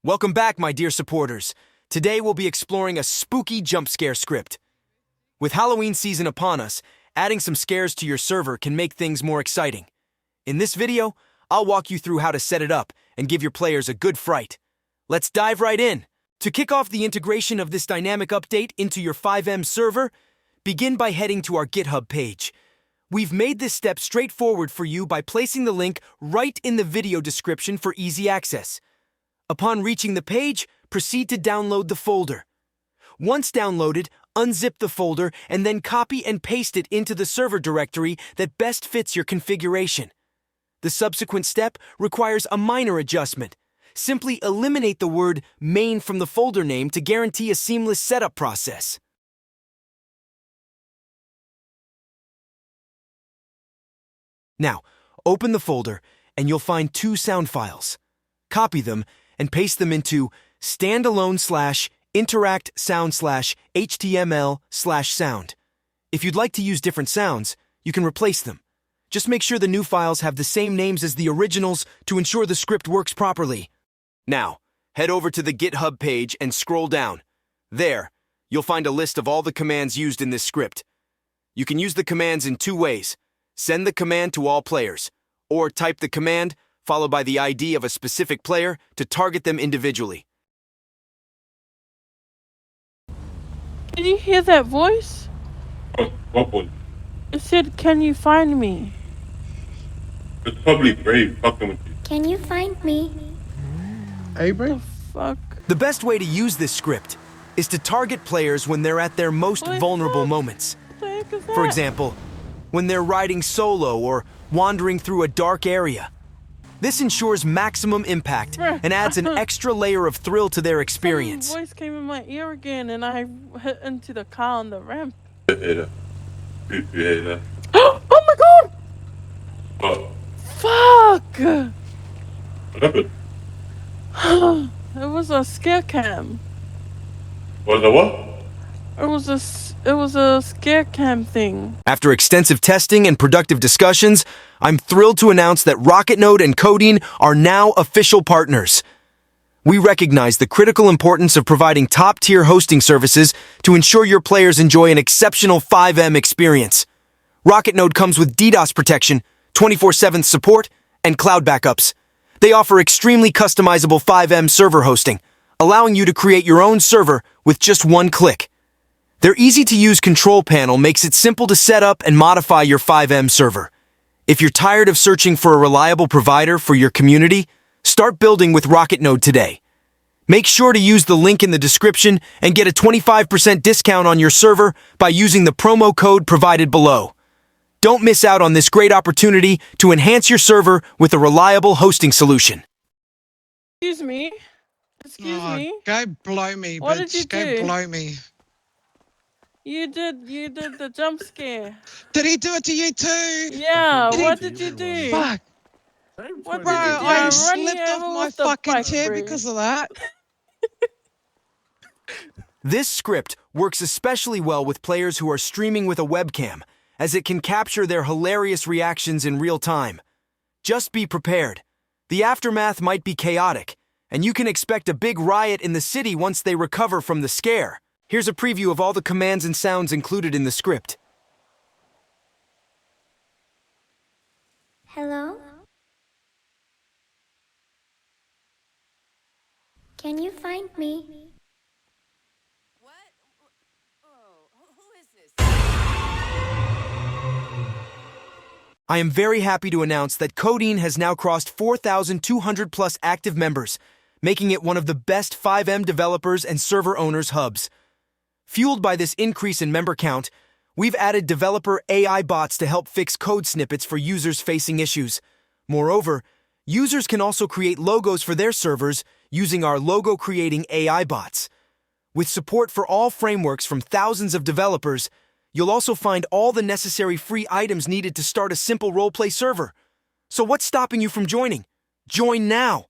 Welcome back, my dear supporters. Today we'll be exploring a spooky jump scare script. With Halloween season upon us, adding some scares to your server can make things more exciting. In this video, I'll walk you through how to set it up and give your players a good fright. Let's dive right in. To kick off the integration of this dynamic update into your FiveM server, begin by heading to our GitHub page. We've made this step straightforward for you by placing the link right in the video description for easy access. Upon reaching the page, proceed to download the folder. Once downloaded, unzip the folder and then copy and paste it into the server directory that best fits your configuration. The subsequent step requires a minor adjustment. Simply eliminate the word main from the folder name to guarantee a seamless setup process. Now, open the folder and you'll find two sound files. Copy them and paste them into standalone/interact sound/html/sound. If you'd like to use different sounds, you can replace them. Just make sure the new files have the same names as the originals to ensure the script works properly. Now, head over to the GitHub page and scroll down. There, you'll find a list of all the commands used in this script. You can use the commands in two ways. Send the command to all players, or type the command followed by the ID of a specific player to target them individually. Did you hear that voice? What was It said, "Can you find me?" it's probably Brave fucking with you. Can you find me? Hey, The bro. fuck? The best way to use this script is to target players when they're at their most What the vulnerable fuck? moments. What the heck is that? For example, when they're riding solo or wandering through a dark area. This ensures maximum impact and adds an extra layer of thrill to their experience. Some voice came in my ear again, and I hit into the car on the ramp. You hear that? Oh my god! Oh, Fuck! what happened? It was a scare cam. Was it what? It was a scare cam thing. After extensive testing and productive discussions, I'm thrilled to announce that RocketNode and CODEIN are now official partners. We recognize the critical importance of providing top-tier hosting services to ensure your players enjoy an exceptional FiveM experience. RocketNode comes with DDoS protection, 24/7 support, and cloud backups. They offer extremely customizable FiveM server hosting, allowing you to create your own server with just one click. Their easy-to-use control panel makes it simple to set up and modify your FiveM server. If you're tired of searching for a reliable provider for your community, start building with RocketNode today. Make sure to use the link in the description and get a 25% discount on your server by using the promo code provided below. Don't miss out on this great opportunity to enhance your server with a reliable hosting solution. Excuse me. Excuse me. Go blow me, What bitch. did you Go do? blow me. You did the jump scare. Did he do it to you too? Yeah. What did you do? Fuck. What Bro, did you do? I Run slipped you off over my with the fucking bike chair bridge. because of that. This script works especially well with players who are streaming with a webcam, as it can capture their hilarious reactions in real time. Just be prepared. The aftermath might be chaotic, and you can expect a big riot in the city once they recover from the scare. Here's a preview of all the commands and sounds included in the script. Hello? Can you find me? What? Oh, who is this? I am very happy to announce that CODEIN has now crossed 4,200 plus active members, making it one of the best FiveM developers and server owners hubs. Fueled by this increase in member count, we've added developer AI bots to help fix code snippets for users facing issues. Moreover, users can also create logos for their servers using our logo creating AI bots. With support for all frameworks from thousands of developers, you'll also find all the necessary free items needed to start a simple roleplay server. So what's stopping you from joining? Join now!